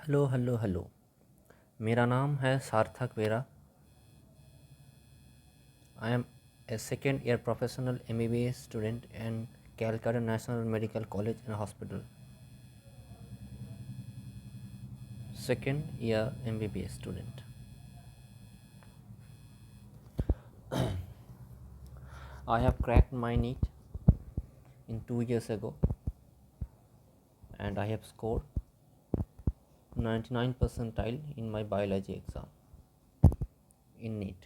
Hello hello hello. मेरा नाम है Sarthak Vera. I am a second year professional MBBS student in Calcutta National Medical College and hospital. Second year MBBS student. I have cracked my NEET in 2 years ago and I have scored 99 percentile in my biology exam in NEET.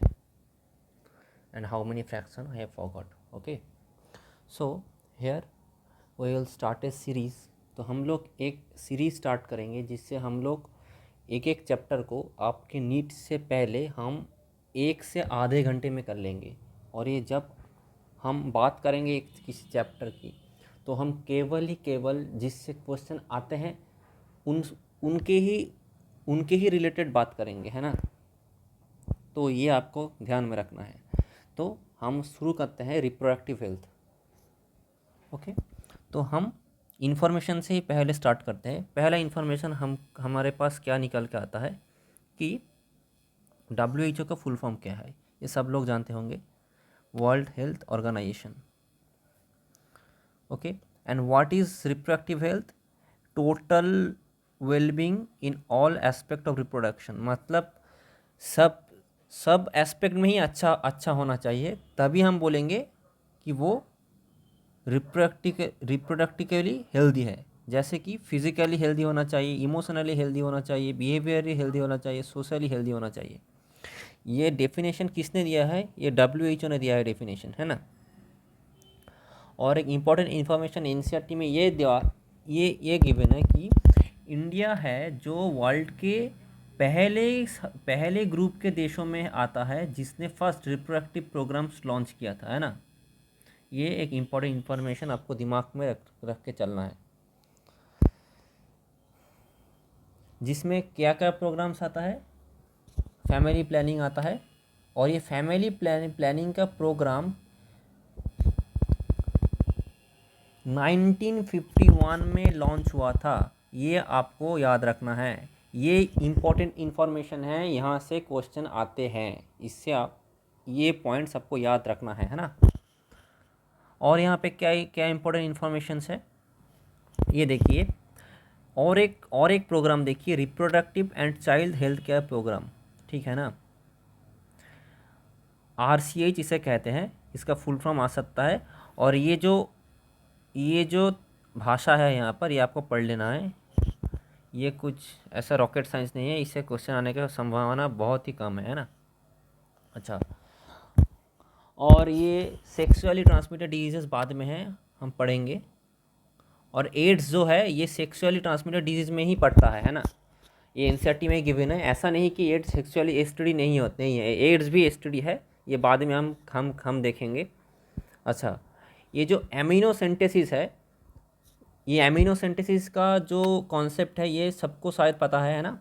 And how many fraction I have forgot. Okay, so here we will start a series. तो हम लोग एक series start करेंगे जिससे हम लोग एक एक चैप्टर को आपके नीट से पहले हम 1 से आधे घंटे में कर लेंगे। और ये जब हम बात करेंगे एक किसी चैप्टर की तो हम केवल जिससे क्वेश्चन आते हैं उन उनके ही रिलेटेड बात करेंगे, है ना। तो ये आपको ध्यान में रखना है। तो हम शुरू करते हैं रिप्रोडक्टिव हेल्थ। ओके, तो हम इन्फॉर्मेशन से ही पहले स्टार्ट करते हैं। पहला इन्फॉर्मेशन हमारे पास क्या निकल के आता है कि WHO का फुल फॉर्म क्या है, ये सब लोग जानते होंगे, World Health Organisation. Okay, and what is reproductive health? Total wellbeing in all aspect of reproduction. मतलब सब सब एस्पेक्ट में ही अच्छा होना चाहिए, तभी हम बोलेंगे कि वो रिप्रोडक्टिवली हेल्दी है। जैसे कि फिजिकली हेल्दी होना चाहिए, इमोशनली हेल्दी होना चाहिए, बिहेवियरली हेल्दी होना चाहिए, सोशली हेल्दी होना चाहिए। ये डेफिनेशन किसने दिया है? ये WHO ने दिया है डेफिनेशन, है ना। और एक इम्पॉर्टेंट इन्फॉर्मेशन NCERT में ये गिवन है कि इंडिया है जो वर्ल्ड के पहले ग्रुप के देशों में आता है जिसने फर्स्ट रिप्रोडक्टिव प्रोग्राम्स लॉन्च किया था, है ना। ये एक इम्पॉर्टेंट इन्फॉर्मेशन आपको दिमाग में रख के चलना है, जिसमें क्या क्या प्रोग्राम्स आता है। फैमिली प्लानिंग आता है, और ये फैमिली प्लानिंग का प्रोग्राम 1951 में लॉन्च हुआ था। ये आपको याद रखना है, ये इम्पोर्टेंट इन्फॉर्मेशन है, यहाँ से क्वेश्चन आते हैं, इससे आप ये पॉइंट्स आपको याद रखना है ना। और यहाँ पे क्या क्या इम्पोर्टेंट इन्फॉर्मेशन है ये देखिए। और एक प्रोग्राम देखिए, reproductive and child health care programme, ठीक है ना। RCH इसे कहते हैं, इसका फुल फॉर्म आ सकता है। और ये जो भाषा है यहाँ पर, ये आपको पढ़ लेना है। ये कुछ ऐसा रॉकेट साइंस नहीं है, इससे क्वेश्चन आने की संभावना बहुत ही कम है ना। अच्छा, और ये सेक्सुअली ट्रांसमिटेड डिजीज़ बाद में है, हम पढ़ेंगे। और एड्स जो है ये सेक्सुअली ट्रांसमिटेड डिजीज़ में ही पड़ता है ना। ये NCERT में गिवन है, ऐसा नहीं कि एड्स सेक्सुअली STD नहीं होते, नहीं है, एड्स भी STD है, ये बाद में हम देखेंगे। अच्छा, ये जो एमिनो सिंथेसिस है, ये एमिनो सिंथेसिस का जो कॉन्सेप्ट है ये सबको शायद पता है ना।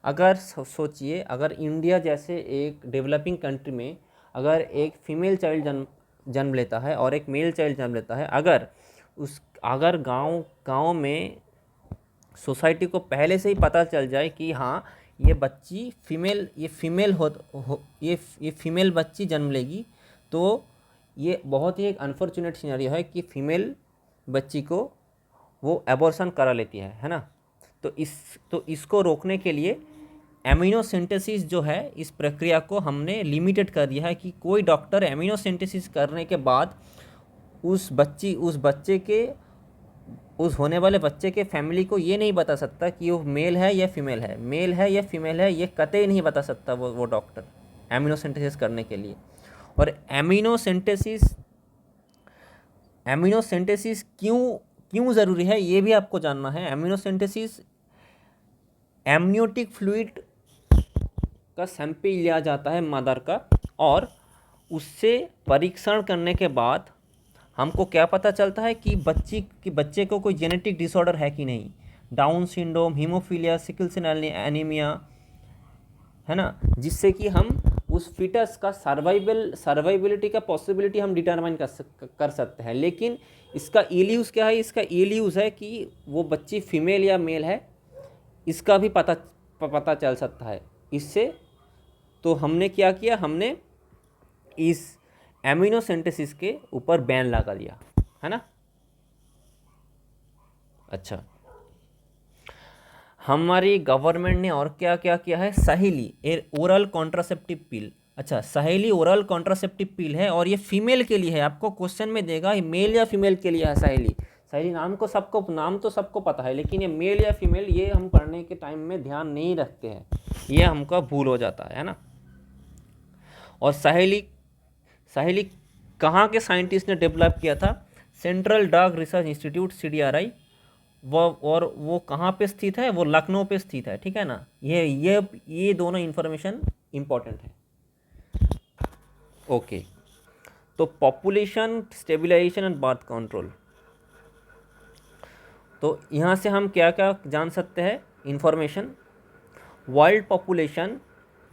अगर सोचिए, अगर इंडिया जैसे एक डेवलपिंग कंट्री में अगर एक फीमेल चाइल्ड जन्म लेता है और एक मेल चाइल्ड जन्म लेता है, अगर गांव में सोसाइटी को पहले से ही पता चल जाए कि हाँ ये बच्ची ये फीमेल बच्ची जन्म लेगी, तो ये बहुत ही एक अनफॉर्चुनेट सिनेरियो है कि फीमेल बच्ची को वो एबॉर्शन करा लेती है ना। तो इसको रोकने के लिए एमिनो सिंथेसिस जो है, इस प्रक्रिया को हमने लिमिटेड कर दिया है कि कोई डॉक्टर एमिनो सिंथेसिस करने के बाद उस होने वाले बच्चे के फैमिली को ये नहीं बता सकता कि वो मेल है या फीमेल है, ये कतई नहीं बता सकता वो डॉक्टर एमिनो सिंथेसिस करने के लिए। और एमिनो सिंथेसिस क्यों ज़रूरी है ये भी आपको जानना है। एमिनो सिंथेसिस एमनियोटिक फ्लूइड का सैंपल लिया जाता है मदर का, और उससे परीक्षण करने के बाद हमको क्या पता चलता है कि बच्चे को कोई जेनेटिक डिसऑर्डर है कि नहीं, Down syndrome, haemophilia, sickle cell anaemia, है ना। जिससे कि हम उस फिटस का सर्वाइबिलिटी का पॉसिबिलिटी हम डिटरमाइन कर सकते हैं। लेकिन इसका इल यूज़ क्या है? इसका इल यूज़ है कि वो बच्ची फीमेल या मेल है, इसका भी पता चल सकता है इससे। तो हमने क्या किया, हमने इस एमिनो सिंथेसिस के ऊपर बैन लगा दिया, है ना। अच्छा, हमारी गवर्नमेंट ने और क्या क्या किया है, सहेली ओरल कॉन्ट्रासेप्टिव पिल। अच्छा, सहेली ओरल कॉन्ट्रासेप्टिव पिल है और ये फीमेल के लिए है। आपको क्वेश्चन में देगा ये मेल या फीमेल के लिए है सहेली। सहेली नाम तो सबको पता है, लेकिन ये मेल या फीमेल ये हम पढ़ने के टाइम में ध्यान नहीं रखते हैं, ये हमका भूल हो जाता है ना। और सहेली कहाँ के साइंटिस्ट ने डेवलप किया था, central drug research institute CDRI, वो कहाँ पे स्थित है, वो लखनऊ पे स्थित है, ठीक है ना। ये दोनों इन्फॉर्मेशन इम्पॉर्टेंट है। ओके, तो population stabilisation and birth control, तो यहाँ से हम क्या क्या जान सकते हैं इन्फॉर्मेशन। वर्ल्ड पॉपुलेशन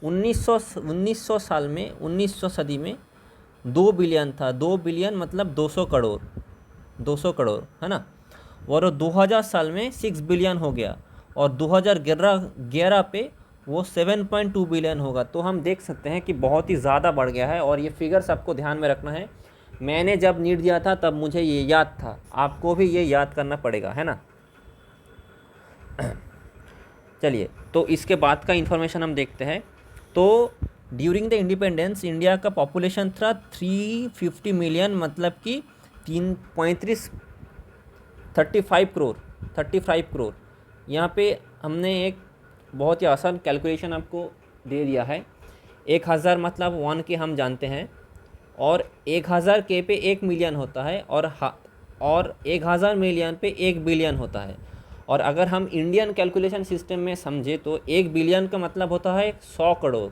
1900 साल में, 1900 सदी में 2 बिलियन था। 2 बिलियन मतलब 200 करोड़, 200 करोड़, है ना। और 2000 साल में 6 बिलियन हो गया, और 2011 पे वो 7.2 बिलियन होगा। तो हम देख सकते हैं कि बहुत ही ज़्यादा बढ़ गया है। और ये फिगर्स आपको ध्यान में रखना है। मैंने जब नीट दिया था तब मुझे ये याद था, आपको भी ये याद करना पड़ेगा, है ना। चलिए, तो इसके बाद का इन्फॉर्मेशन हम देखते हैं। तो ड्यूरिंग द इंडिपेंडेंस इंडिया का पॉपुलेशन था 350 मिलियन, मतलब कि 35 करोड़। यहाँ पे हमने एक बहुत ही आसान कैलकुलेशन आपको दे दिया है। 1000 मतलब 1 के हम जानते हैं, और 1000 के पे 1 मिलियन होता है, और 1000 मिलियन पे 1 बिलियन होता है। और अगर हम इंडियन कैलकुलेशन सिस्टम में समझे तो 1 बिलियन का मतलब होता है 100 करोड़,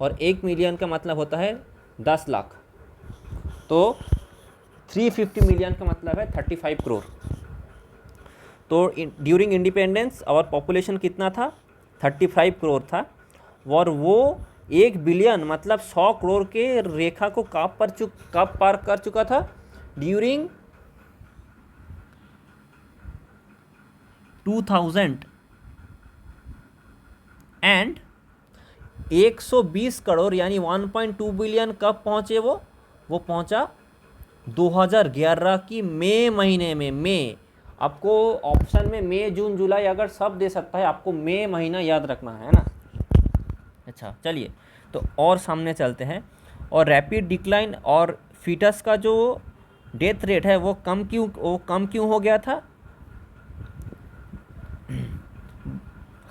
और 1 मिलियन का मतलब होता है 10 लाख। तो 350 मिलियन का मतलब है 35 करोड़। तो ड्यूरिंग इंडिपेंडेंस और पॉपुलेशन कितना था, 35 करोड़ था। और वो 1 बिलियन मतलब 100 करोड़ के रेखा को कब पार कर चुका था, ड्यूरिंग 2000। एंड 120 करोड़ यानी 1.2 बिलियन कब पहुंचे वो पहुंचा 2011 की मई महीने में। मई, आपको ऑप्शन में मई, जून, जुलाई अगर सब दे सकता है, आपको मई महीना याद रखना है ना। अच्छा, चलिए, तो और सामने चलते हैं। और रैपिड डिक्लाइन और फीटस का जो डेथ रेट है वो कम क्यों हो गया था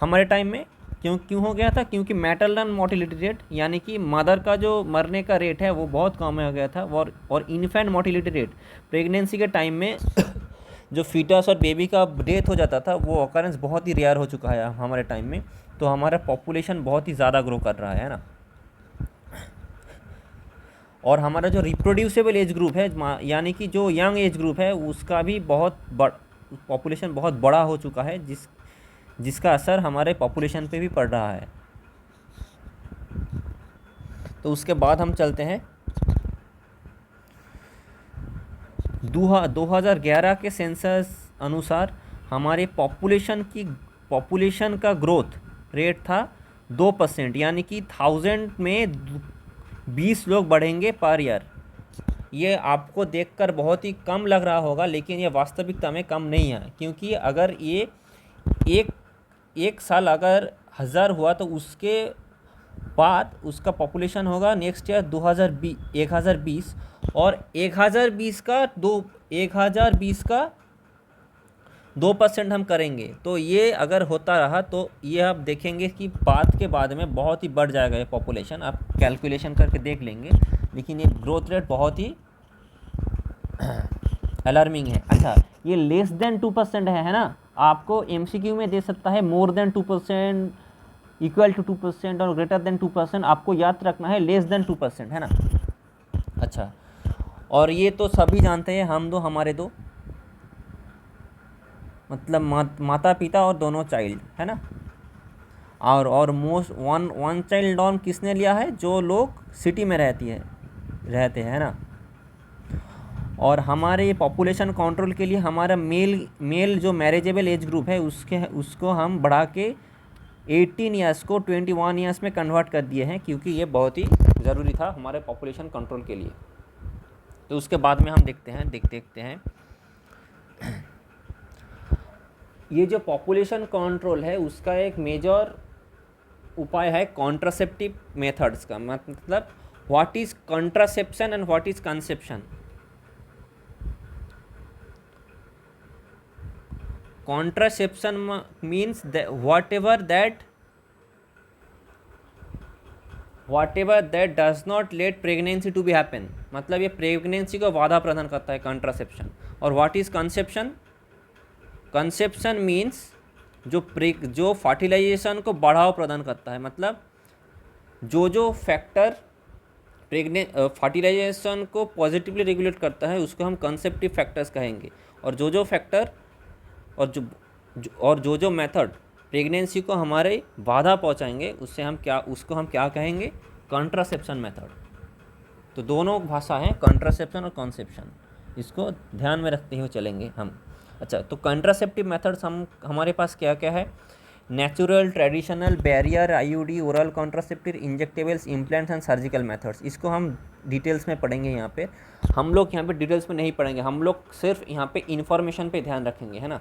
हमारे टाइम में, क्यों हो गया था, क्योंकि मैटरनल मोर्टिलिटी रेट यानी कि मदर का जो मरने का रेट है वो बहुत कम हो गया था। और इन्फेंट मोर्टिलिटी रेट, प्रेगनेंसी के टाइम में जो फीटस और बेबी का डेथ हो जाता था वो ऑकरेंस बहुत ही रेयर हो चुका है हमारे टाइम में। तो हमारा पॉपुलेशन बहुत ही ज़्यादा ग्रो कर रहा है ना। और हमारा जो रिप्रोड्यूसेबल एज ग्रुप है, यानी कि जो यंग एज ग्रुप है, उसका भी पॉपुलेशन बहुत बड़ा हो चुका है, जिसका असर हमारे पॉपुलेशन पे भी पड़ रहा है। तो उसके बाद हम चलते हैं 2011 के सेंसस अनुसार हमारे पॉपुलेशन का ग्रोथ रेट था 2%, यानी कि 1000 में 20 लोग बढ़ेंगे पर ईयर। ये आपको देखकर बहुत ही कम लग रहा होगा, लेकिन ये वास्तविकता में कम नहीं है, क्योंकि अगर ये एक साल अगर 1000 हुआ तो उसके बाद उसका पॉपुलेशन होगा नेक्स्ट ईयर 1020, और 1020 का 2% हम करेंगे। तो ये अगर होता रहा तो ये आप देखेंगे कि बाद में बहुत ही बढ़ जाएगा ये पॉपुलेशन। आप कैलकुलेशन करके देख लेंगे, लेकिन ये ग्रोथ रेट बहुत ही अलार्मिंग है। अच्छा, ये लेस देन 2% है ना। आपको MCQ में दे सकता है मोर देन 2%, इक्वल टू 2% और ग्रेटर देन 2%। आपको याद रखना है लेस देन 2%, है ना। अच्छा, और ये तो सभी जानते हैं, हम दो हमारे दो, मतलब माता पिता और दोनों चाइल्ड, है ना। और मोस्ट वन चाइल्ड नॉर्म किसने लिया है, जो लोग सिटी में रहते हैं ना। और हमारे पॉपुलेशन कंट्रोल के लिए हमारा मेल जो मैरिजेबल एज ग्रुप है उसको हम बढ़ा के 18 ईयर्स को 21 ईयर्स में कन्वर्ट कर दिए हैं, क्योंकि ये बहुत ही ज़रूरी था हमारे पॉपुलेशन कंट्रोल के लिए। तो उसके बाद में हम देखते हैं ये जो पॉपुलेशन कंट्रोल है उसका एक मेजर उपाय है कॉन्ट्रासेप्टिव मेथड्स का। मतलब what is contraception and what is conception. Contraception means whatever that does not let pregnancy to be happen, मतलब ये प्रेगनेंसी को बाधा प्रदान करता है कॉन्ट्रासेप्शन। और what is conception. Conception means जो फर्टिलाइजेशन को बढ़ावा प्रदान करता है, मतलब जो फैक्टर फर्टिलाइजेशन को पॉजिटिवली रेगुलेट करता है उसको हम कंसेप्टिव फैक्टर्स कहेंगे। और जो फैक्टर और जो मेथड प्रेगनेंसी को हमारे बाधा पहुंचाएंगे उसको हम क्या कहेंगे, कॉन्ट्रासेप्शन मेथड। तो दोनों भाषा हैं, कॉन्ट्रासेप्शन और कॉन्सेप्शन, इसको ध्यान में रखते हुए चलेंगे हम। अच्छा, तो कॉन्ट्रासेप्टिव मेथड्स हमारे पास क्या क्या है। Natural, traditional, barrier, IUD, oral contraceptive, injectables, implants and surgical methods. इसको हम डिटेल्स में पढ़ेंगे। यहाँ पे हम लोग डिटेल्स में नहीं पढ़ेंगे, हम लोग सिर्फ यहाँ पे इन्फॉर्मेशन पे ध्यान रखेंगे, है ना।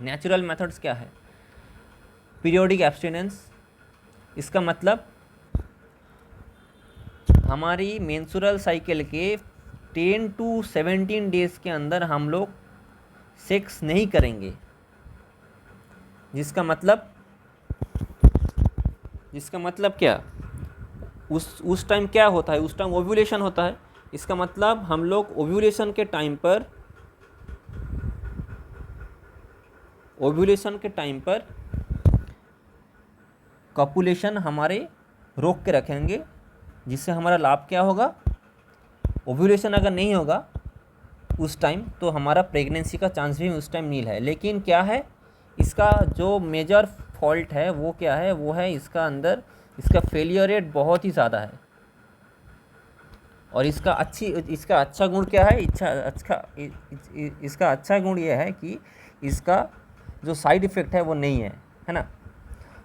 नेचुरल मेथड्स क्या है। पीरियोडिक एब्स्टिनेंस, इसका मतलब हमारी मेंस्ट्रुअल साइकिल के 10 to 17 डेज के अंदर हम लोग सेक्स नहीं करेंगे, जिसका मतलब क्या, उस टाइम क्या होता है, उस टाइम ओव्यूलेशन होता है। इसका मतलब हम लोग ओव्यूलेशन के टाइम पर कॉपुलेशन हमारे रोक के रखेंगे, जिससे हमारा लाभ क्या होगा। ओव्यूलेशन अगर नहीं होगा उस टाइम तो हमारा प्रेगनेंसी का चांस भी उस टाइम नील है। लेकिन क्या है, इसका जो मेजर फॉल्ट है वो क्या है, वो है इसका फेलियर रेट बहुत ही ज़्यादा है। और इसका अच्छा गुण क्या है, इसका अच्छा गुण ये है कि इसका जो साइड इफ़ेक्ट है वो नहीं है ना।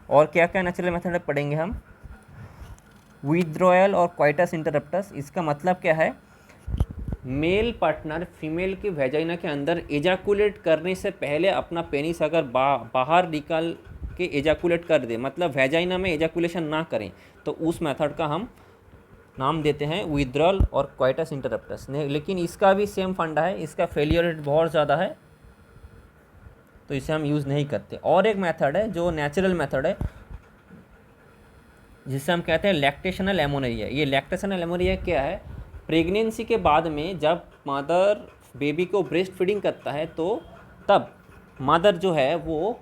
और क्या क्या नेचुरल मेथड पढ़ेंगे हम। विथड्रॉयल और क्वाइटस इंटरप्टस, इसका मतलब क्या है, मेल पार्टनर फीमेल के वेजाइना के अंदर एजाकुलेट करने से पहले अपना पेनिस अगर बाहर निकाल के एजाकुलेट कर दे, मतलब वेजाइना में एजाकुलेशन ना करें, तो उस मेथड का हम नाम देते हैं विथड्रॉल और क्वाइटस इंटरप्टस। लेकिन इसका भी सेम फंडा है, इसका फेलियर रेट बहुत ज़्यादा है, तो इसे हम यूज़ नहीं करते। और एक मेथड है जो नेचुरल मेथड है, जिसे हम कहते हैं लैक्टेशनल एमोनेरिया। ये लैक्टेशनल एमोनेरिया क्या है, प्रेगनेंसी के बाद में जब मदर बेबी को ब्रेस्ट फीडिंग करता है तो तब मदर जो है वो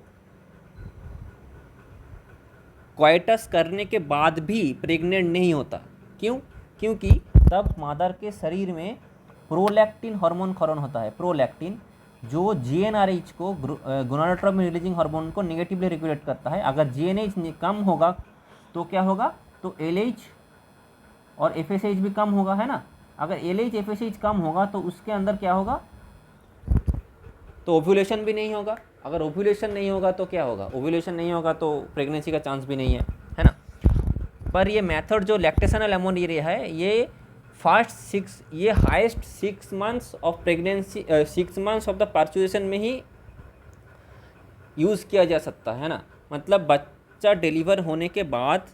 क्वाइटस करने के बाद भी प्रेग्नेंट नहीं होता। क्यों? क्योंकि तब मदर के शरीर में प्रोलैक्टिन हार्मोन खरण होता है। प्रोलैक्टिन जो जीएनआरएच को गोनाडोट्रोपिन रिलीजिंग हार्मोन को नेगेटिवली रेगुलेट करता है। अगर जीएनएच कम होगा तो क्या होगा, तो एलएच और एफएसएच भी कम होगा, है ना। अगर एलएच एफएसएच कम होगा तो उसके अंदर क्या होगा, तो ओव्यूलेशन भी नहीं होगा। अगर ओव्यूलेशन नहीं होगा तो क्या होगा, ओव्यूलेशन नहीं होगा तो प्रेगनेंसी का चांस भी नहीं है ना। पर ये मेथड जो लैक्टेशनल एमोनेरिया है ये highest 6 months of pregnancy 6 months of the parturition में ही यूज़ किया जा सकता है ना। मतलब बच्चा डिलीवर होने के बाद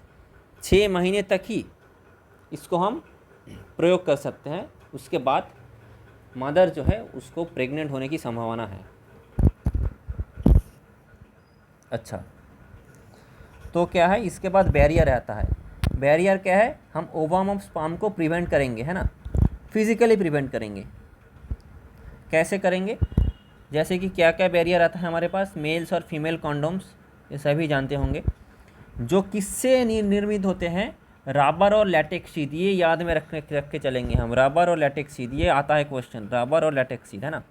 6 महीने तक ही इसको हम प्रयोग कर सकते हैं। उसके बाद मदर जो है उसको प्रेग्नेंट होने की संभावना है। अच्छा, तो क्या है, इसके बाद बैरियर आता है। बैरियर क्या है, हम ओवम ऑफ स्पर्म को प्रिवेंट करेंगे, है ना, फिजिकली प्रिवेंट करेंगे। कैसे करेंगे, जैसे कि क्या क्या बैरियर आता है हमारे पास, मेल्स और फीमेल कॉन्डोम्स, ये सभी जानते होंगे। जो किससे निर्मित होते हैं, रबर और लैटेक्स शीट, ये याद में रख के चलेंगे हम। रबर और लैटेक्स शीट, ये आता है क्वेश्चन, रबर और लैटेक्स शीट, है ना।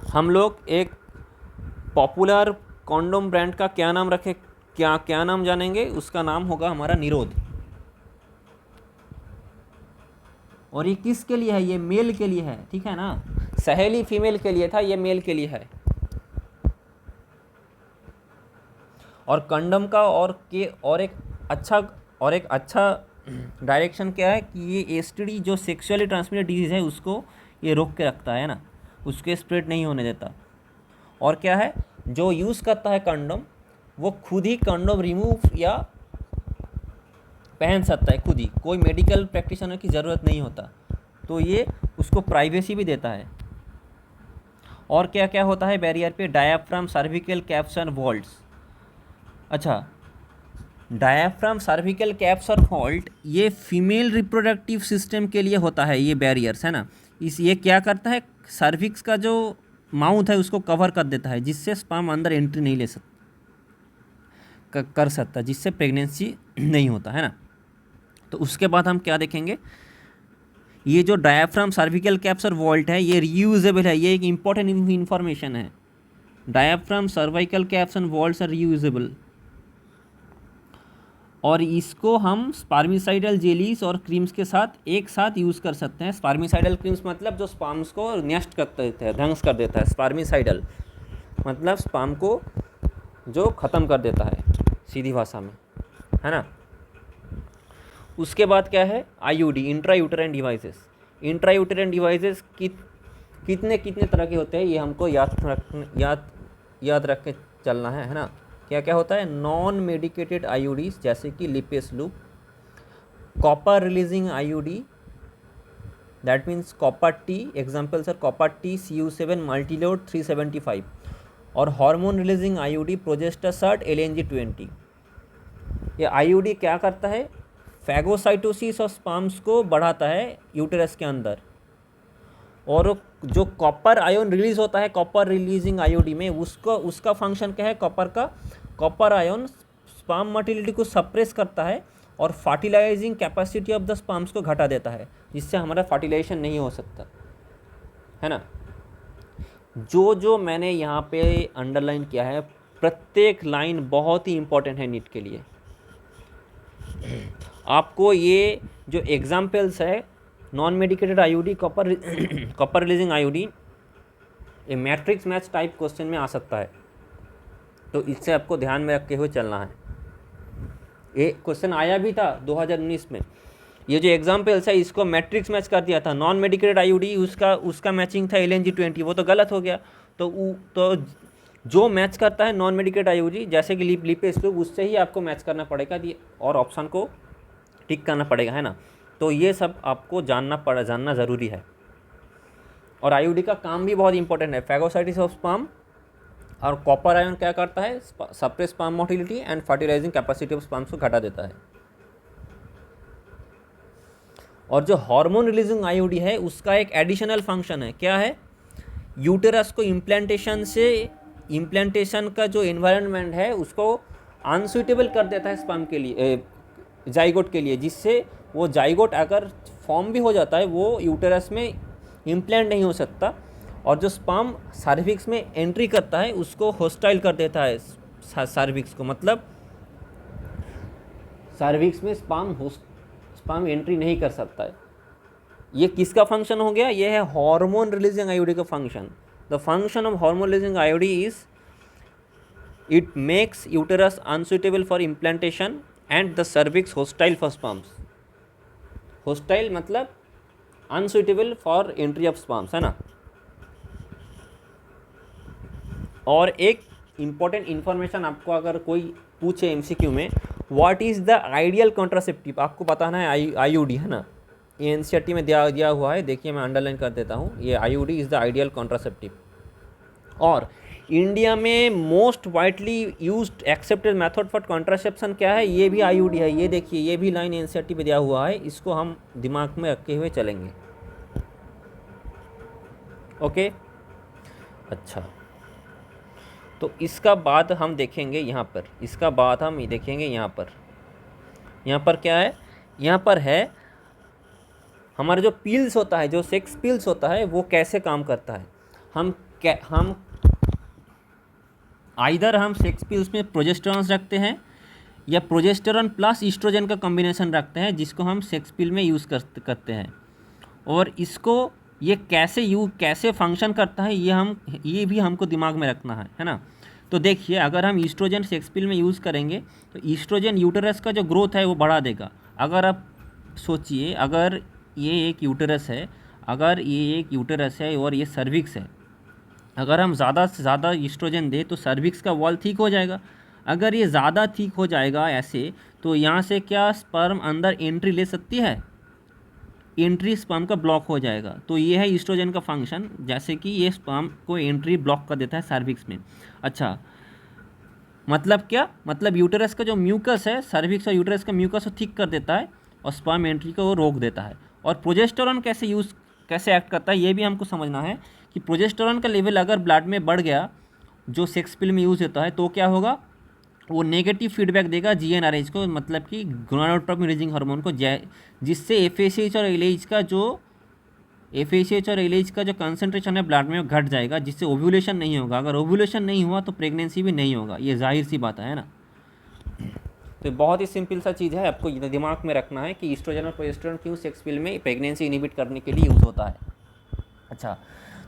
हम लोग एक पॉपुलर कॉन्डोम ब्रांड का क्या नाम रखे, क्या नाम जानेंगे, उसका नाम होगा हमारा निरोध। और ये किसके लिए है, ये मेल के लिए है, ठीक है ना, सहेली फीमेल के लिए था, ये मेल के लिए है। और कंडम का और एक अच्छा डायरेक्शन क्या है कि ये एसटीडी जो सेक्सुअली ट्रांसमिटेड डिजीज़ है उसको ये रोक के रखता है ना, उसके स्प्रेड नहीं होने देता। और क्या है, जो यूज़ करता है कंडम वो खुद ही कंडम रिमूव या पहन सकता है खुद ही, कोई मेडिकल प्रैक्टिशनर की ज़रूरत नहीं होता, तो ये उसको प्राइवेसी भी देता है। और क्या क्या होता है बैरियर पे, डायाफ्राम, सर्विकल कैप्स और वॉल्ट्स। अच्छा, डायाफ्राम, सर्विकल कैप्स और वॉल्ट ये फीमेल रिप्रोडक्टिव सिस्टम के लिए होता है, ये बैरियर्स है ना। ये क्या करता है, सर्विक्स का जो माउथ है उसको कवर कर देता है, जिससे स्पर्म अंदर एंट्री नहीं ले सकता कर सकता, जिससे प्रेगनेंसी नहीं होता है ना। तो उसके बाद हम क्या देखेंगे, ये जो डायाफ्राम, सर्विकल कैप्स और वॉल्ट है ये रीयूजेबल है, ये एक इम्पॉर्टेंट इन्फॉर्मेशन है। Diaphragm, cervical caps and vaults are reusable, और इसको हम स्पर्मिसाइडल जेलीस और क्रीम्स के साथ एक साथ यूज़ कर सकते हैं। स्पर्मिसाइडल क्रीम्स मतलब जो स्पर्म्स को नेस्ट कर देता है, ध्वंस कर देता है। स्पर्मिसाइडल मतलब स्पर्म को जो ख़त्म कर देता है सीधी भाषा में, है ना। उसके बाद क्या है, IUD, intra uterine devices. Intra uterine devices कितने तरह के होते हैं ये हमको याद रख के चलना है ना। क्या क्या होता है, नॉन मेडिकेटेड आईयूडीज जैसे कि Lippes loop, copper releasing IUD that means copper T, examples are copper T, CU7 multiload 375, और हार्मोन रिलीजिंग आईयूडी प्रोजेस्टासर्ट LNG20। ये आईयूडी क्या करता है, फैगोसाइटोसिस और स्पर्म्स को बढ़ाता है यूटेरस के अंदर, और जो कॉपर आयोन रिलीज होता है कॉपर रिलीजिंग आईयूडी में उसका फंक्शन क्या है, कॉपर आयोन स्पर्म मोटिलिटी को सप्रेस करता है और fertilising capacity of the sperms को घटा देता है, जिससे हमारा फर्टिलाइजेशन नहीं हो सकता है ना। जो मैंने यहाँ पे अंडरलाइन किया है, प्रत्येक लाइन बहुत ही इंपॉर्टेंट है नीट के लिए। आपको ये जो एग्जाम्पल्स है, non medicated IUD, copper releasing IUD, ये मैट्रिक्स मैच टाइप क्वेश्चन में आ सकता है, तो इससे आपको ध्यान में रखते हुए चलना है। ये क्वेश्चन आया भी था 2019 में। ये जो एग्जाम्पल्स है इसको मैट्रिक्स मैच कर दिया था। नॉन मेडिकेटेड आईयूडी उसका मैचिंग था LNG20, वो तो गलत हो गया। तो जो मैच करता है नॉन मेडिकेटेड आईयूडी जैसे कि लिपेस लूप, उससे ही आपको मैच करना पड़ेगा और ऑप्शन को टिक करना पड़ेगा, है ना। तो ये सब आपको जानना ज़रूरी है। और आईयूडी का काम भी बहुत इंपॉर्टेंट है, फैगोसाइटिस ऑफ स्पर्म, और कॉपर आयन क्या करता है, suppress sperm motility and fertilising capacity of sperms को घटा देता है। और जो हार्मोन रिलीजिंग आईयूडी है उसका एक एडिशनल फंक्शन है, क्या है, यूटेरस को इम्प्लांटेशन का जो एनवायरनमेंट है उसको अनसुइटेबल कर देता है स्पर्म के लिए, जाइगोट के लिए, जिससे वो जाइगोट अगर फॉर्म भी हो जाता है वो यूटेरस में इम्प्लांट नहीं हो सकता, और जो स्पर्म सर्विक्स में एंट्री करता है उसको होस्टाइल कर देता है सर्विक्स को, मतलब सर्विक्स में स्पर्म एंट्री नहीं कर सकता है। ये किसका फंक्शन हो गया, ये है हार्मोन रिलीजिंग आईयूडी का function. The function of hormone releasing IUD is it makes uterus unsuitable for implantation and the cervix hostile for sperms. Hostile मतलब unsuitable for entry of sperms, है ना। और एक इम्पॉर्टेंट इन्फॉर्मेशन आपको अगर कोई पूछे MCQ में, what is the ideal contraceptive, आपको बताना है आईयूडी, है ना। ये NCERT में दिया हुआ है, देखिए मैं अंडरलाइन कर देता हूँ, ये IUD is the ideal contraceptive. और इंडिया में most widely used accepted method for contraception क्या है, ये भी आईयूडी है। ये देखिए, ये भी लाइन NCERT में दिया हुआ है, इसको हम दिमाग में रखे हुए चलेंगे। ओके, अच्छा, तो इसका बाद हम देखेंगे यहाँ पर, यहाँ पर क्या है, यहाँ पर है हमारा जो पिल्स होता है, जो सेक्स पिल्स होता है वो कैसे काम करता है। हम आइदर हम सेक्स पिल्स में प्रोजेस्टेरॉन रखते हैं या प्रोजेस्टेरॉन प्लस ईस्ट्रोजन का कॉम्बिनेशन रखते हैं, जिसको हम सेक्स पिल में यूज़ करते हैं। और इसको ये कैसे फंक्शन करता है ये भी हमको दिमाग में रखना है ना। तो देखिए, अगर हम ईस्ट्रोजन सेक्स पिल में यूज़ करेंगे तो ईस्ट्रोजन यूटेरस का जो ग्रोथ है वो बढ़ा देगा। अगर आप सोचिए, अगर ये एक यूटेरस है, और ये सर्विक्स है, अगर हम ज़्यादा से ज़्यादा ईस्ट्रोजन दें तो सर्विक्स का वॉल ठीक हो जाएगा। अगर ये ज़्यादा ठीक हो जाएगा ऐसे, तो यहाँ से क्या स्पर्म अंदर एंट्री ले सकती है? एंट्री स्पर्म का ब्लॉक हो जाएगा। तो ये है ईस्ट्रोजन का फंक्शन, जैसे कि ये स्पर्म को एंट्री ब्लॉक कर देता है सर्विक्स में। अच्छा, मतलब क्या? मतलब यूटेरस का जो म्यूकस है, सर्विक्स और यूटेरस का म्यूकस को ठीक कर देता है और स्पर्म एंट्री को वो रोक देता है। और प्रोजेस्टेरॉन कैसे एक्ट करता है ये भी हमको समझना है कि प्रोजेस्टेरॉन का लेवल अगर ब्लड में बढ़ गया, जो सेक्स पिल में यूज़ होता है, तो क्या होगा? वो नेगेटिव फीडबैक देगा जीएनआरएच को, मतलब कि गोनाडोट्रोपिन रिलीजिंग हार्मोन को, जिससे एफएसएच और एलएच का जो कंसंट्रेशन है ब्लड में घट जाएगा, जिससे ओव्यूलेशन नहीं होगा। अगर ओव्यूलेशन नहीं हुआ तो प्रेगनेंसी भी नहीं होगा, ये जाहिर सी बात है ना। तो बहुत ही सिंपल सा चीज़ है, आपको ये दिमाग में रखना है कि ईस्ट्रोजन और प्रोजेस्टेरॉन क्यों सेक्स पिल में प्रेगनेंसी इनहिबिट करने के लिए यूज़ होता है। अच्छा,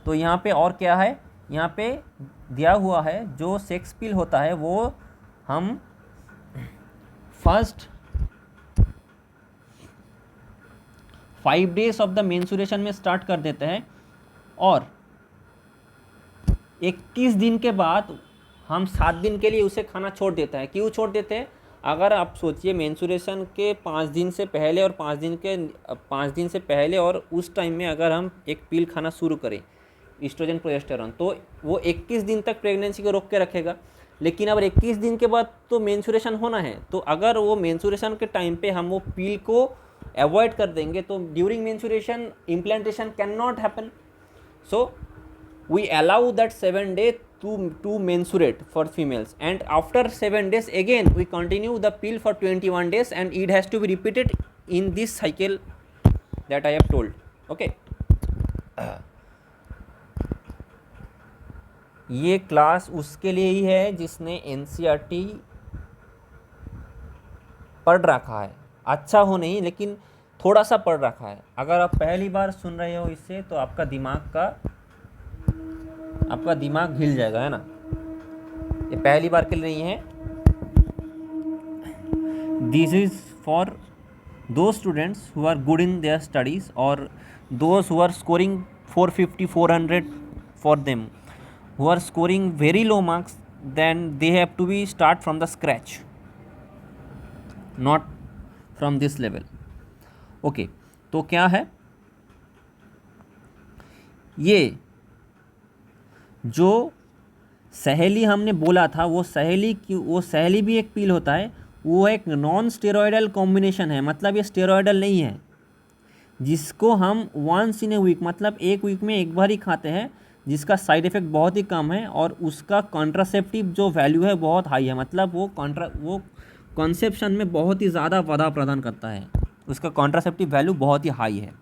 तो यहाँ पे और क्या है? यहाँ पे दिया हुआ है जो सेक्स पिल होता है वो हम first 5 days of the menstruation में स्टार्ट कर देते हैं और 21 दिन के बाद हम 7 दिन के लिए उसे खाना छोड़ देते हैं। क्यों छोड़ देते हैं? अगर आप सोचिए, मेंस्ट्रुएशन के 5 दिन से पहले और 5 दिन से पहले और उस टाइम में अगर हम एक पिल खाना शुरू करें ईस्ट्रोजन प्रोजेस्टेरॉन, तो वो 21 दिन तक प्रेगनेंसी को रोक के रखेगा। लेकिन अगर 21 दिन के बाद तो मेंस्ट्रुएशन होना है, तो अगर वो मेंस्ट्रुएशन के टाइम पे हम वो पिल को अवॉइड कर देंगे तो during menstruation implantation can not happen. So we allow that 7 days to menstruate for females, and after 7 days again we continue the pill for 21 days, and it has to be repeated in this cycle that I have told. Okay. ये class उसके लिए ही है जिसने NCERT पढ़ रखा है, अच्छा हो नहीं लेकिन थोड़ा सा पढ़ रखा है। अगर आप पहली बार सुन रहे हो इससे तो आपका दिमाग हिल जाएगा, है ना। ये पहली बार के लिए नहीं है। This is for those students who are good in their studies और those who are scoring 450 400 for them who are scoring very low marks, then they have to be start from the scratch, not from this level. Okay, तो क्या है ये जो सहेली हमने बोला था, वो सहेली भी एक पिल होता है। वो एक नॉन स्टेरॉयडल कॉम्बिनेशन है, मतलब ये स्टेरॉयडल नहीं है, जिसको हम वंस इन ए वीक, मतलब एक वीक में एक बार ही खाते हैं, जिसका साइड इफ़ेक्ट बहुत ही कम है और उसका कॉन्ट्रासेप्टिव जो वैल्यू है बहुत हाई है। मतलब वो कॉन्सेप्शन में बहुत ही ज़्यादा बाधा प्रदान करता है, उसका कॉन्ट्रासेप्टिव वैल्यू बहुत ही हाई है।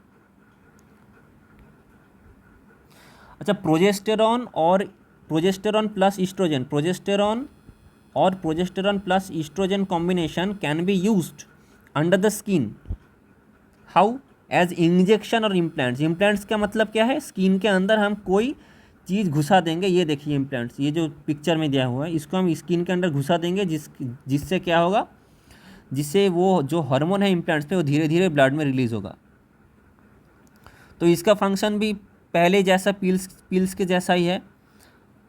अच्छा, progesterone plus estrogen, progesterone plus estrogen combination can be used under the skin. How? As injection और इम्प्लांट्स का मतलब क्या है? स्किन के अंदर हम कोई चीज़ घुसा देंगे। ये देखिए इम्प्लांट्स, ये जो पिक्चर में दिया हुआ है, इसको हम स्किन के अंदर घुसा देंगे, जिससे क्या होगा? जिससे वो जो हार्मोन है इम्प्लांट्स पे वो धीरे धीरे ब्लड में रिलीज़ होगा। तो इसका फंक्शन भी पहले जैसा पिल्स के जैसा ही है।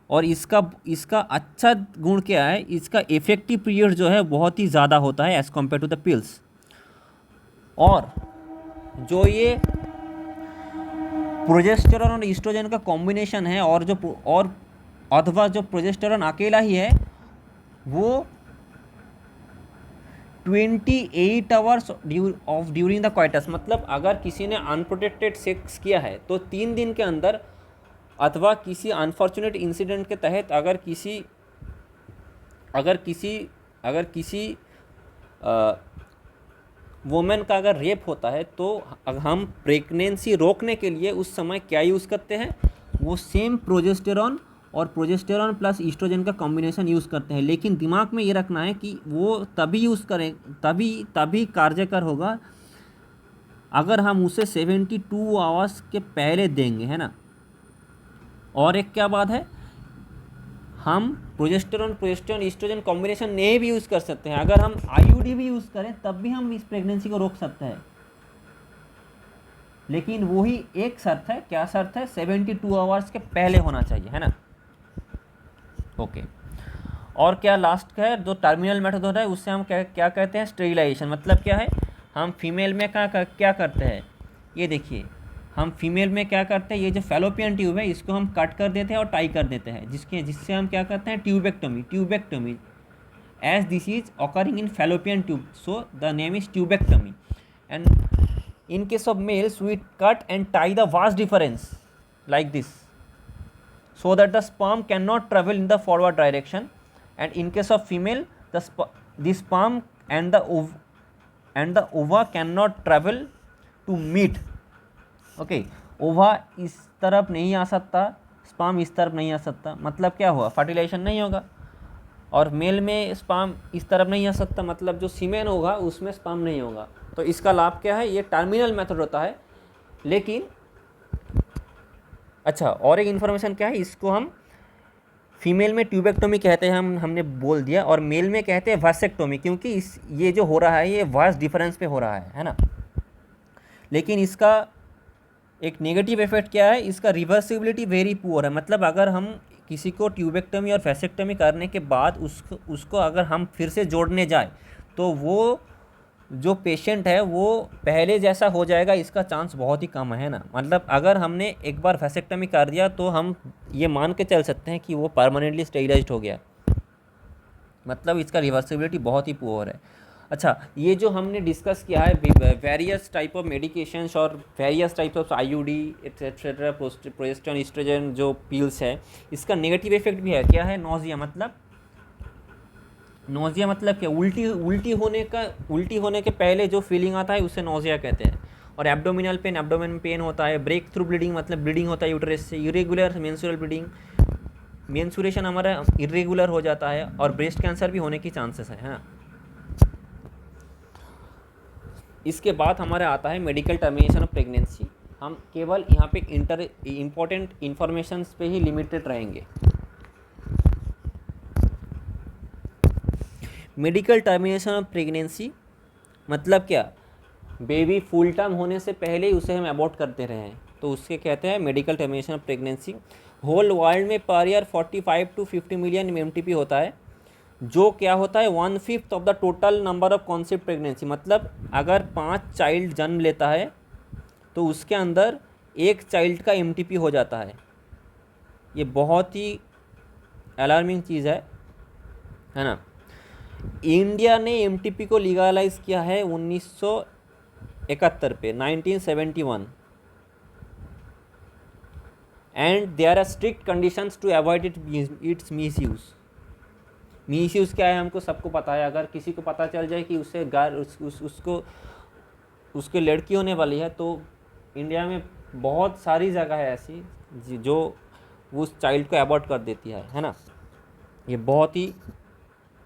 और इसका अच्छा गुण क्या है? इसका इफेक्टिव पीरियड जो है बहुत ही ज़्यादा होता है as compare to the pills. और जो ये प्रोजेस्टेरॉन और ईस्ट्रोजन का कॉम्बिनेशन है, अथवा जो प्रोजेस्टेरॉन अकेला ही है, वो 28 आवर्स ड्यूरिंग द क्वाइटस, मतलब अगर किसी ने अनप्रोटेक्टेड सेक्स किया है तो 3 दिन के अंदर, अथवा किसी अनफॉर्चुनेट इंसिडेंट के तहत अगर किसी वुमेन का अगर रेप होता है, तो हम प्रेगनेंसी रोकने के लिए उस समय क्या यूज़ करते हैं? वो सेम प्रोजेस्टेरॉन प्लस ईस्ट्रोजन का कॉम्बिनेशन यूज़ करते हैं। लेकिन दिमाग में ये रखना है कि वो तभी यूज़ करें, तभी कार्यकर होगा अगर हम उसे 72 आवर्स के पहले देंगे, है ना। और एक क्या बात है, हम प्रोजेस्टेरोन ईस्ट्रोजन कॉम्बिनेशन नहीं भी यूज़ कर सकते हैं। अगर हम आईयूडी भी यूज़ करें तब भी हम इस प्रेगनेंसी को रोक सकते हैं, लेकिन वही एक शर्त है। क्या शर्त है? 72 आवर्स के पहले होना चाहिए, है ना। ओके। और क्या लास्ट का है, जो टर्मिनल मेथड होता है उससे हम क्या कहते हैं? स्टेरिलाइजेशन। मतलब क्या है, हम फीमेल में क्या करते हैं, ये देखिए, हम फीमेल में क्या करते हैं, ये जो फैलोपियन ट्यूब है इसको हम कट कर देते हैं और टाई कर देते हैं, जिससे हम क्या करते हैं? Tubectomy as this is occurring in Fallopian tube, so the name is tubectomy. And in case of males we cut and tie the vast difference like this, so that the sperm cannot travel in the forward direction, and in case of female the sperm and the ova cannot travel to meet. okay, ओवा इस तरफ नहीं आ सकता, sperm इस तरफ नहीं आ सकता, मतलब क्या हुआ? फर्टिलाइजेशन नहीं होगा। और मेल में स्पर्म इस तरफ नहीं आ सकता, मतलब जो सीमेन होगा उसमें स्पर्म नहीं होगा। तो इसका लाभ क्या है? ये टर्मिनल मेथड होता है। लेकिन अच्छा, और एक इन्फॉर्मेशन क्या है, इसको हम फीमेल में ट्यूबेक्टोमी कहते हैं, हमने बोल दिया, और मेल में कहते हैं वासेक्टोमी, क्योंकि ये जो हो रहा है ये वास्ट डिफरेंस पे हो रहा है ना। लेकिन इसका एक नेगेटिव इफेक्ट क्या है, इसका रिवर्सिबिलिटी वेरी पुअर है। मतलब अगर हम किसी को ट्यूबेक्टोमी और वैसेक्टोमी करने के बाद उसको अगर हम फिर से जोड़ने जाए तो वो जो पेशेंट है वो पहले जैसा हो जाएगा, इसका चांस बहुत ही कम है ना। मतलब अगर हमने एक बार वैसेक्टोमी कर दिया तो हम ये मान के चल सकते हैं कि वो परमानेंटली स्टेरिलाइज्ड हो गया। मतलब इसका रिवर्सिबिलिटी बहुत ही पुअर है। अच्छा, ये जो हमने डिस्कस किया है वेरियस टाइप ऑफ मेडिकेशंस और various type of IUD etcetera, progesterone estrogen जो पिल्स है, इसका नेगेटिव इफेक्ट भी है। क्या है? नोजिया। मतलब क्या? उल्टी होने के पहले जो फीलिंग आता है उसे नोजिया कहते हैं। और एब्डोमिनल पेन होता है। ब्रेक थ्रू ब्लीडिंग, मतलब ब्लीडिंग होता है यूट्रस से। इरेगुलर मेंस्ट्रुअल ब्लीडिंग, मेंस्ट्रुएशन हमारा इरेगुलर हो जाता है। और ब्रेस्ट कैंसर भी होने की चांसेस है ना। इसके बाद हमारा आता है मेडिकल टर्मिनेशन ऑफ प्रेगनेंसी। हम केवल यहाँ पे इम्पोर्टेंट इन्फॉर्मेशन पे ही लिमिटेड रहेंगे। मेडिकल टर्मिनेशन ऑफ प्रेगनेंसी मतलब क्या? बेबी फुल टर्म होने से पहले ही उसे हम अबॉर्ट करते रहे हैं, तो उसके कहते हैं medical termination of pregnancy. Whole world में per year 45 to 50 million MTP होता है, जो क्या होता है 1/5 of the total number of concept pregnancy. मतलब अगर 5 चाइल्ड जन्म लेता है तो उसके अंदर एक चाइल्ड का MTP हो जाता है। ये बहुत ही अलार्मिंग चीज़ है ना। इंडिया ने MTP को लीगलाइज किया है 1971 पे, 1971, and there are strict conditions to avoid its misuse. Misuse क्या है हमको सबको पता है। अगर किसी को पता चल जाए कि उससे उसके लड़की होने वाली है, तो इंडिया में बहुत सारी जगह है ऐसी जो उस चाइल्ड को अबॉर्ट कर देती है ना। ये बहुत ही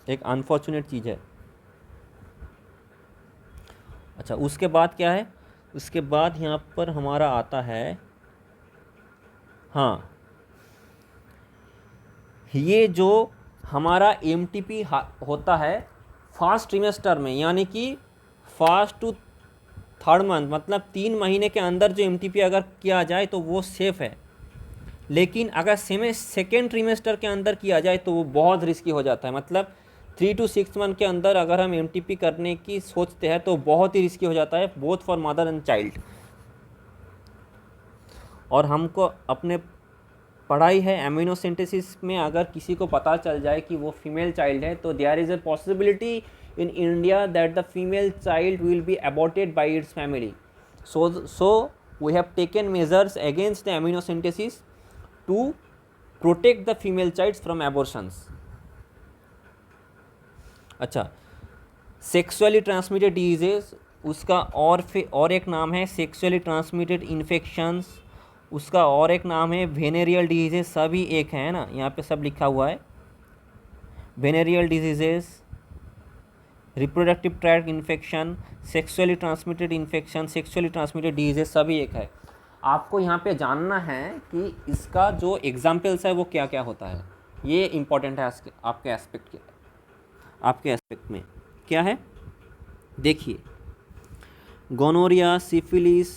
एक अनफॉर्चुनेट चीज़ है। अच्छा, उसके बाद क्या है? उसके बाद यहाँ पर हमारा आता है, हाँ, ये जो हमारा MTP होता है फर्स्ट ट्रिमेस्टर में, यानी कि फर्स्ट टू थर्ड मंथ, मतलब 3 महीने के अंदर जो MTP अगर किया जाए तो वो सेफ़ है। लेकिन अगर सेकेंड ट्रिमेस्टर के अंदर किया जाए तो वो बहुत रिस्की हो जाता है। मतलब 3 to 6 मंथ के अंदर अगर हम MTP करने की सोचते हैं तो बहुत ही रिस्की हो जाता है, both for mother and child. और हमको अपने पढ़ाई है एमिनोसिंथेसिस में, अगर किसी को पता चल जाए कि वो फीमेल चाइल्ड है, तो there is a possibility in India that the female child will be aborted by its family. So we have taken measures against the amniocentesis to protect the female childs from abortions. अच्छा, sexually transmitted diseases, उसका और एक नाम है sexually transmitted infections, उसका और एक नाम है वेनेरियल डिजीजेस। सभी एक है ना, यहाँ पे सब लिखा हुआ है। Venereal diseases, reproductive tract infection, sexually transmitted infection, sexually transmitted diseases सभी एक है। आपको यहाँ पे जानना है कि इसका जो एग्जाम्पल्स है वो क्या क्या होता है, ये इम्पॉर्टेंट है आपके एस्पेक्ट में क्या है। देखिए, gonorrhoea, syphilis,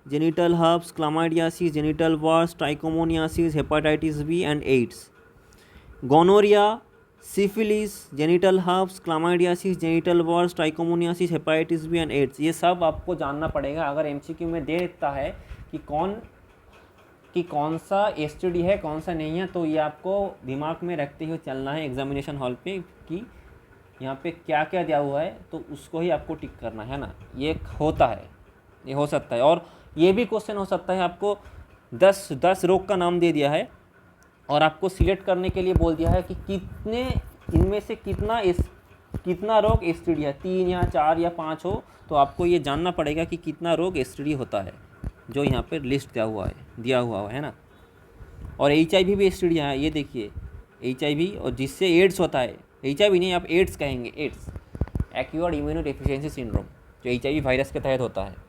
genital herpes, chlamydiasis, genital warts, trichomoniasis, hepatitis B and AIDS. Gonorrhoea, syphilis, genital herpes, chlamydiasis, genital warts, trichomoniasis, hepatitis B and AIDS, ये सब आपको जानना पड़ेगा। अगर एमसीक्यू में दे देता है कि कौन सा एसटीडी है कौन सा नहीं है, तो ये आपको दिमाग में रखते हुए चलना है एग्जामिनेशन हॉल पे कि यहाँ पे क्या क्या दिया हुआ है, तो उसको ही आपको टिक करना है ना। ये होता है, ये हो सकता है। और ये भी क्वेश्चन हो सकता है, आपको 10 रोग का नाम दे दिया है और आपको सिलेक्ट करने के लिए बोल दिया है कि कितने इनमें से कितना रोग एसटीडी है, 3 या 4 या 5 हो, तो आपको ये जानना पड़ेगा कि कितना रोग एसटीडी होता है, जो यहाँ पर लिस्ट दिया हुआ है ना। और HIV भी एसटीडी है, ये देखिए HIV, और जिससे एड्स होता है, HIV नहीं आप एड्स कहेंगे, ads acquired immuno deficiency syndrome, जो HIV वायरस के तहत होता है।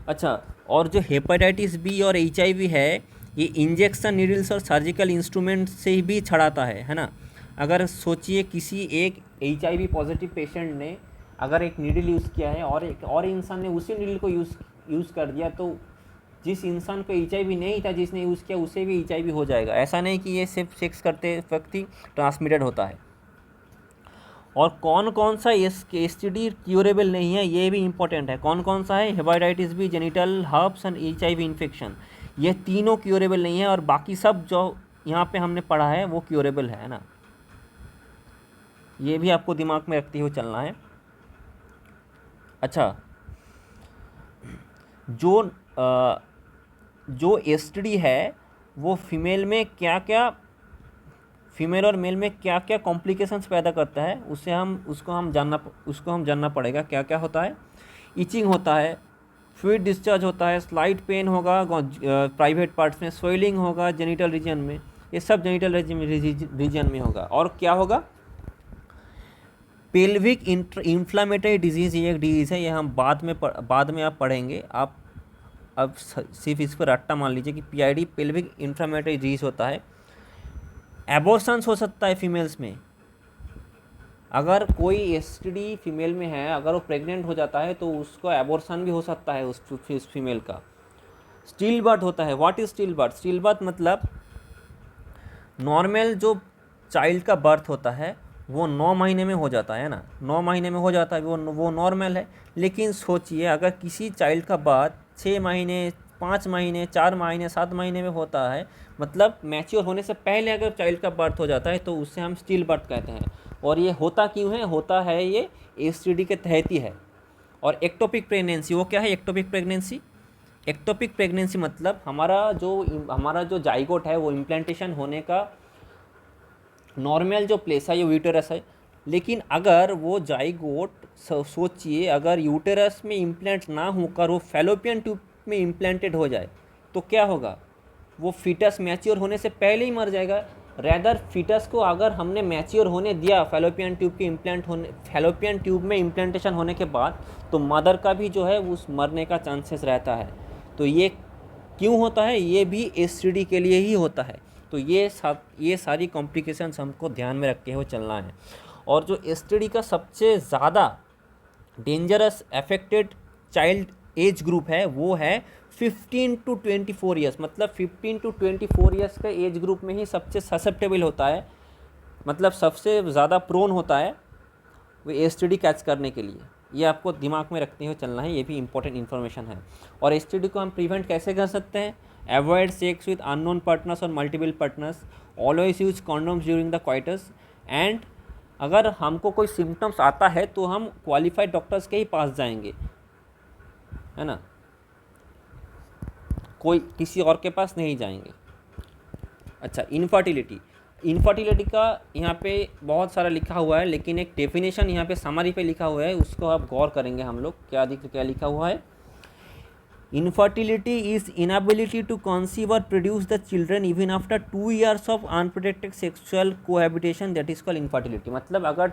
अच्छा, और जो हेपेटाइटिस बी और HIV है, ये इंजेक्शन नीडल्स और सर्जिकल इंस्ट्रूमेंट से भी छड़ाता है ना। अगर सोचिए किसी एक HIV पॉजिटिव पेशेंट ने अगर एक नीडल यूज़ किया है और एक और इंसान ने उसी नीडल को यूज़ कर दिया, तो जिस इंसान को HIV नहीं था जिसने यूज़ किया उसे भी HIV हो जाएगा। ऐसा नहीं कि ये सिर्फ सेक्स करते वक्त ही ट्रांसमिटेड होता है। और कौन कौन सा एसटीडी क्यूरेबल नहीं है, ये भी इंपॉर्टेंट है। कौन कौन सा है? Hepatitis B, genital herpes and HIV infection, ये तीनों क्यूरेबल नहीं है, और बाकी सब जो यहाँ पे हमने पढ़ा है वो क्यूरेबल है ना। ये भी आपको दिमाग में रखते हुए चलना है। अच्छा, जो एसटीडी है वो फीमेल और मेल में क्या क्या कॉम्प्लिकेशंस पैदा करता है, उसको हम जानना पड़ेगा। क्या क्या होता है? इचिंग होता है, फ्लूइड डिस्चार्ज होता है, स्लाइट पेन होगा प्राइवेट पार्ट्स में, स्वेलिंग होगा जेनिटल रीजन में, ये सब जेनिटल रीजन में होगा। और क्या होगा? पेल्विक इन्फ्लामेटरी डिजीज़, ये एक डिजीज़ है, ये हम बाद में आप पढ़ेंगे। आप अब सिर्फ इस पर रट्टा मान लीजिए कि PID पेल्विक इन्फ्लामेटरी डिजीज़ होता है। एबॉर्शंस हो सकता है फीमेल्स में, अगर कोई एसटीडी फीमेल में है, अगर वो प्रेग्नेंट हो जाता है तो उसको एबॉर्शन भी हो सकता है उस फीमेल का। स्टिल बर्थ होता है। What is still birth? Still birth मतलब नॉर्मल जो चाइल्ड का बर्थ होता है वो 9 महीने में हो जाता है ना, 9 महीने में हो जाता है, वो नॉर्मल है। लेकिन सोचिए अगर किसी चाइल्ड का बर्थ 6 महीने, 5 महीने, 4 महीने, 7 महीने में होता है, मतलब मैच्योर होने से पहले अगर चाइल्ड का बर्थ हो जाता है, तो उससे हम स्टिल बर्थ कहते हैं। और ये होता क्यों है? होता है ये एसटीडी के तहत ही है। और एक्टोपिक प्रेगनेंसी, वो क्या है एक्टोपिक प्रेगनेंसी? एक्टोपिक प्रेगनेंसी मतलब हमारा जो जाइगोट है वो इम्प्लांटेशन होने का नॉर्मल जो प्लेस है ये यूटेरस है। लेकिन अगर वो जाइगोट, सोचिए अगर यूटेरस में इम्प्लांट ना होकर वो फैलोपियन ट्यूब में इम्प्लांटेड हो जाए, तो क्या होगा? वो फीटस मैच्योर होने से पहले ही मर जाएगा। रैदर फीटस को अगर हमने मैच्योर होने दिया फैलोपियन ट्यूब में इम्प्लांटेशन होने के बाद, तो मदर का भी जो है उस मरने का चांसेस रहता है। तो ये क्यों होता है? ये भी एसटीडी के लिए ही होता है। तो ये सारी कॉम्प्लिकेशंस हमको ध्यान में रखते हुए चलना है। और जो एसटीडी का सबसे ज़्यादा dangerous affected child age group है वो है 15 to 24 ईयर्स, मतलब 15 to 24 ईयर्स का एज ग्रुप में ही सबसे ससेप्टेबल होता है, मतलब सबसे ज़्यादा प्रोन होता है वो एसटीडी कैच करने के लिए। ये आपको दिमाग में रखते हुए चलना है, ये भी इंपॉर्टेंट इन्फॉर्मेशन है। और एसटीडी को हम प्रिवेंट कैसे कर सकते हैं? Avoid sex with unknown partners और multiple partners, always use condoms during the coitus, and अगर हमको कोई सिम्टम्स आता है तो हम क्वालिफाइड डॉक्टर्स के ही पास जाएंगे, है ना, कोई किसी और के पास नहीं जाएंगे। अच्छा, इनफर्टिलिटी का यहाँ पे बहुत सारा लिखा हुआ है, लेकिन एक डेफिनेशन यहाँ पे समरी पे लिखा हुआ है, उसको आप गौर करेंगे हम लोग। क्या लिखा हुआ है? Infertility is inability to conceive और produce the children even after 2 years of unprotected sexual cohabitation, that is called infertility. मतलब अगर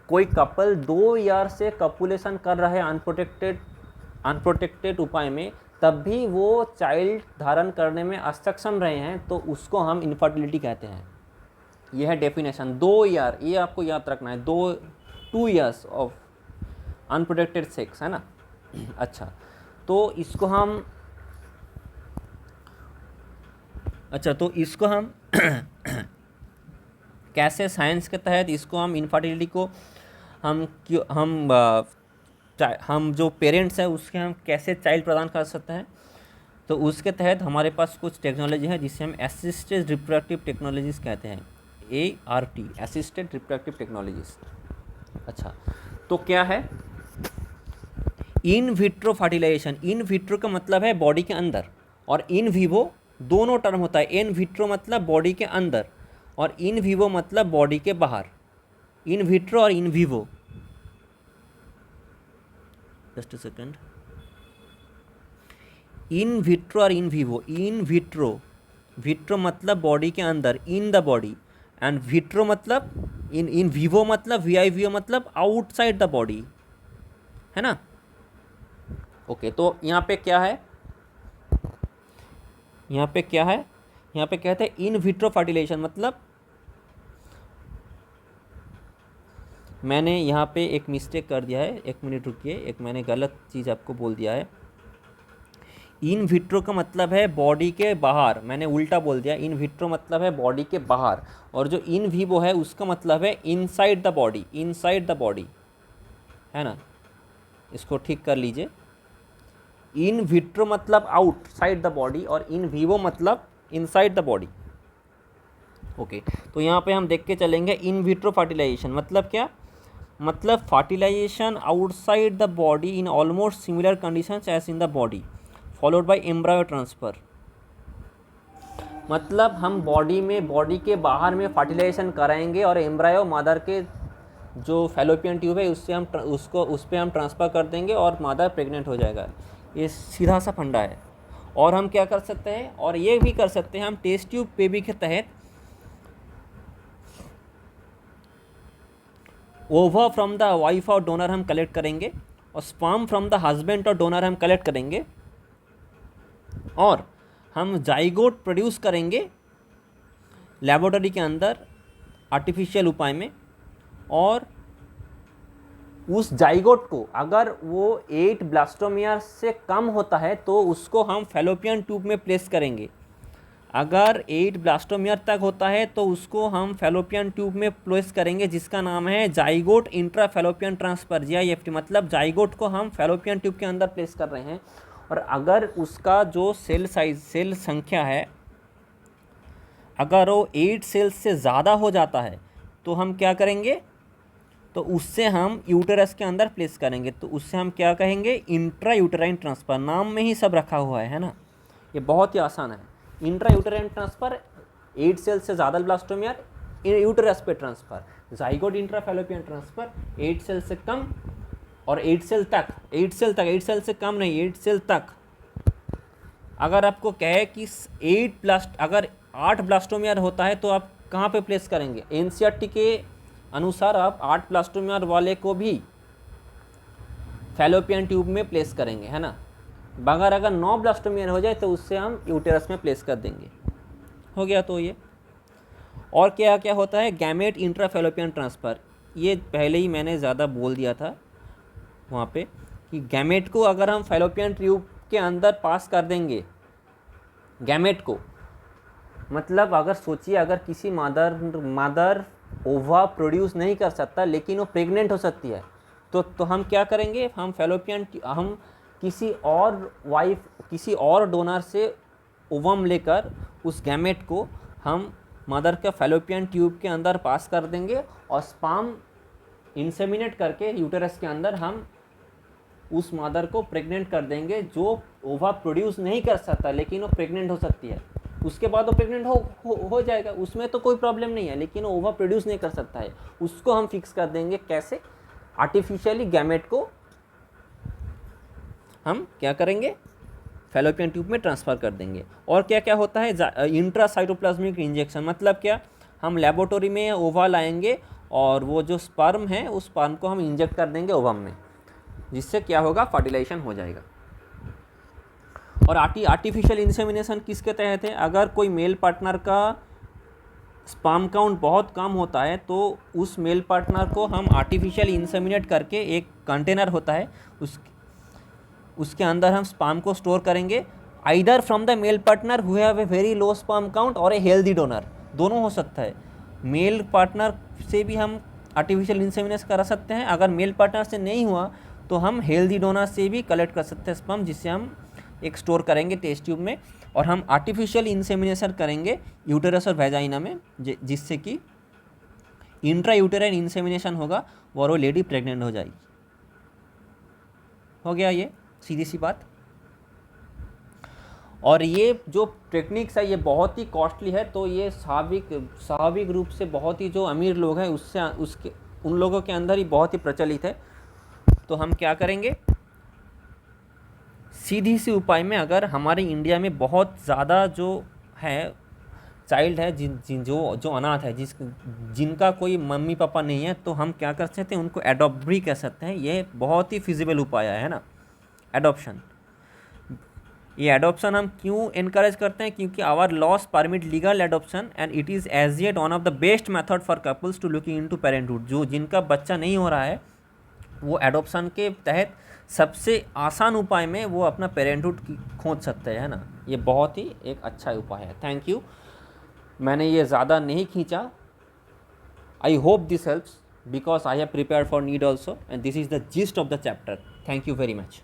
कोई कपल 2 ईयर से कपुलेशन कर रहा है अनप्रोटेक्टेड उपाय में, तब भी वो चाइल्ड धारण करने में असक्षम रहे हैं, तो उसको हम इनफर्टिलिटी कहते हैं। यह है डेफिनेशन। 2 ईयर, ये आपको याद रखना है, 2 years ऑफ अनप्रोटेक्टेड सेक्स, है ना। अच्छा, तो इसको हम कैसे साइंस के तहत इसको हम इनफर्टिलिटी को हम जो पेरेंट्स हैं उसके हम कैसे चाइल्ड प्रदान कर सकते हैं, तो उसके तहत हमारे पास कुछ टेक्नोलॉजी है जिसे हम असिस्टेड रिप्रोडक्टिव टेक्नोलॉजीज कहते हैं, ART, असिस्टेड रिप्रोडक्टिव टेक्नोलॉजीज। अच्छा, तो क्या है in vitro fertilization? In vitro का मतलब है बॉडी के अंदर, और इन विवो दोनों टर्म होता है। इन विट्रो मतलब बॉडी के अंदर और इन विवो मतलब बॉडी के बाहर। इन विट्रो और in vivo, just a second, in vitro और इन विवो। इन विट्रो मतलब बॉडी के अंदर, इन द बॉडी, एंड विट्रो मतलब इन विवो मतलब VIVO मतलब आउटसाइड द बॉडी, है ना। ओके, तो यहाँ पे क्या है, यहाँ पे कहते हैं इन विट्रो फर्टिलाइजेशन। मतलब मैंने यहाँ पे एक मिस्टेक कर दिया है, 1 मिनट रुकिए, मैंने गलत चीज़ आपको बोल दिया है। इन विट्रो का मतलब है बॉडी के बाहर, मैंने उल्टा बोल दिया। इन विट्रो मतलब है बॉडी के बाहर, और जो इन विवो है उसका मतलब है इनसाइड द बॉडी, है ना। इसको ठीक कर लीजिए। इन विट्रो मतलब आउटसाइड द बॉडी और इन विवो मतलब इनसाइड द बॉडी। ओके, तो यहाँ पे हम देख के चलेंगे इन विट्रो फर्टिलाइजेशन मतलब क्या। मतलब fertilization outside the body in almost similar conditions as in the body, followed by embryo transfer. मतलब हम बॉडी के बाहर में फर्टिलाइजेशन कराएंगे और एम्ब्रायो मदर के जो फैलोपियन ट्यूब है उससे हम उस पर हम ट्रांसफ़र कर देंगे और मदर प्रेग्नेंट हो जाएगा। ये सीधा सा फंडा है। और हम क्या कर सकते हैं, और ये भी कर सकते हैं हम टेस्ट ट्यूब बेबी के तहत ओवा फ्रॉम द वाइफ और डोनर हम कलेक्ट करेंगे, और स्पर्म फ्रॉम द हस्बैंड और डोनर हम कलेक्ट करेंगे, और हम जाइगोट प्रोड्यूस करेंगे लेबोरेटरी के अंदर आर्टिफिशियल उपाय में। और उस जाइगोट को अगर वो 8 ब्लास्टोमियर से कम होता है तो उसको हम फैलोपियन ट्यूब में प्लेस करेंगे। अगर 8 ब्लास्टोमियर तक होता है तो उसको हम फैलोपियन ट्यूब में प्लेस करेंगे, जिसका नाम है zygote intra Fallopian transfer, GIFT। मतलब जाइगोट को हम फैलोपियन ट्यूब के अंदर प्लेस कर रहे हैं। और अगर उसका जो सेल संख्या है, अगर वो 8 सेल्स से ज़्यादा हो जाता है तो हम क्या करेंगे, तो उससे हम यूटेरस के अंदर प्लेस करेंगे। तो उससे हम क्या कहेंगे, इंट्रा यूटेराइन ट्रांसफ़र। नाम में ही सब रखा हुआ है ना, ये बहुत ही आसान है। इंट्रा यूटेराइन ट्रांसफ़र, 8 सेल से ज़्यादा ब्लास्टोमियर यूटेरस पे transfer. Zygote intra Fallopian transfer 8 cell से कम और 8 सेल तक, 8 सेल से कम नहीं, 8 सेल तक। अगर आपको कहे कि 8 ब्लास्टोमियर होता है तो आप कहाँ पे प्लेस करेंगे, NCERT के अनुसार आप 8 ब्लास्टोमियर वाले को भी फैलोपियन ट्यूब में प्लेस करेंगे, है ना। मगर अगर 9 ब्लास्टोमियर हो जाए तो उससे हम यूटेरस में प्लेस कर देंगे। हो गया तो ये। और क्या क्या होता है, गैमेट इंट्रा फैलोपियन ट्रांसफ़र। ये पहले ही मैंने ज़्यादा बोल दिया था वहाँ पे कि गैमेट को अगर हम फैलोपियन ट्यूब के अंदर पास कर देंगे, गैमेट को, मतलब अगर सोचिए अगर किसी मदर ओवा प्रोड्यूस नहीं कर सकता लेकिन वो प्रेग्नेंट हो सकती है, तो हम क्या करेंगे, हम किसी और डोनर से ओवम लेकर उस गैमेट को हम मदर के फैलोपियन ट्यूब के अंदर पास कर देंगे और स्पर्म इंसेमिनेट करके यूटेरस के अंदर हम उस मदर को प्रेग्नेंट कर देंगे, जो ओवा प्रोड्यूस नहीं कर सकता लेकिन वो प्रेग्नेंट हो सकती है। उसके बाद वो प्रेग्नेंट हो जाएगा, उसमें तो कोई प्रॉब्लम नहीं है, लेकिन वो ओवा प्रोड्यूस नहीं कर सकता है। उसको हम फिक्स कर देंगे कैसे, आर्टिफिशियली गैमेट को हम क्या करेंगे, फैलोपियन ट्यूब में ट्रांसफ़र कर देंगे। और क्या क्या होता है इंट्रासाइटोप्लाज्मिक इंजेक्शन, मतलब क्या, हम लेबोरेटरी में ओवा लाएंगे और वो जो स्पर्म है उस स्पर्म को हम इंजेक्ट कर देंगे ओवम में, जिससे क्या होगा, फर्टिलाइजेशन हो जाएगा। और आर्टिफिशियल इंसेमिनेशन किसके तहत है, अगर कोई मेल पार्टनर का स्पर्म काउंट बहुत कम होता है तो उस मेल पार्टनर को हम आर्टिफिशियल इंसेमिनेट करके, एक कंटेनर होता है उसके अंदर हम स्पर्म को स्टोर करेंगे, either from the male partner who have a very low sperm count और ए हेल्दी डोनर, दोनों हो सकता है। मेल पार्टनर से भी हम आर्टिफिशियल इंसेमिनेशन करा सकते हैं, अगर मेल पार्टनर से नहीं हुआ तो हम हेल्दी डोनर से भी कलेक्ट कर सकते हैं स्पर्म, जिससे हम एक स्टोर करेंगे टेस्ट ट्यूब में, और हम आर्टिफिशियल इंसेमिनेशन करेंगे यूटेरस और वेजाइना में, जिससे कि इंट्रा यूटेराइन इंसेमिनेशन होगा और वो लेडी प्रेग्नेंट हो जाएगी। हो गया ये सीधी सी बात। और ये जो टेक्निक्स है ये बहुत ही कॉस्टली है, तो ये स्वाभाविक रूप से बहुत ही जो अमीर लोग हैं उन लोगों के अंदर ही बहुत ही प्रचलित है। तो हम क्या करेंगे, सीधी सी उपाय में, अगर हमारे इंडिया में बहुत ज़्यादा जो है चाइल्ड है जो अनाथ है, जिनका कोई मम्मी पापा नहीं है, तो हम क्या कर सकते हैं, उनको एडॉप्ट भी कर सकते हैं। ये बहुत ही फिजिबल उपाय है ना, एडॉप्शन। ये एडॉप्शन हम क्यों इनकरेज करते हैं, क्योंकि our laws permit legal adoption and it is as yet one of the best method for couples to looking into parenthood. जिनका बच्चा नहीं हो रहा है वो एडॉप्शन के तहत सबसे आसान उपाय में वो अपना पेरेंटहुड खोज सकते हैं, है ना। ये बहुत ही एक अच्छा उपाय है। थैंक यू, मैंने ये ज़्यादा नहीं खींचा। I hope this helps because I have prepared for need also and this is the gist of the chapter. Thank you very much.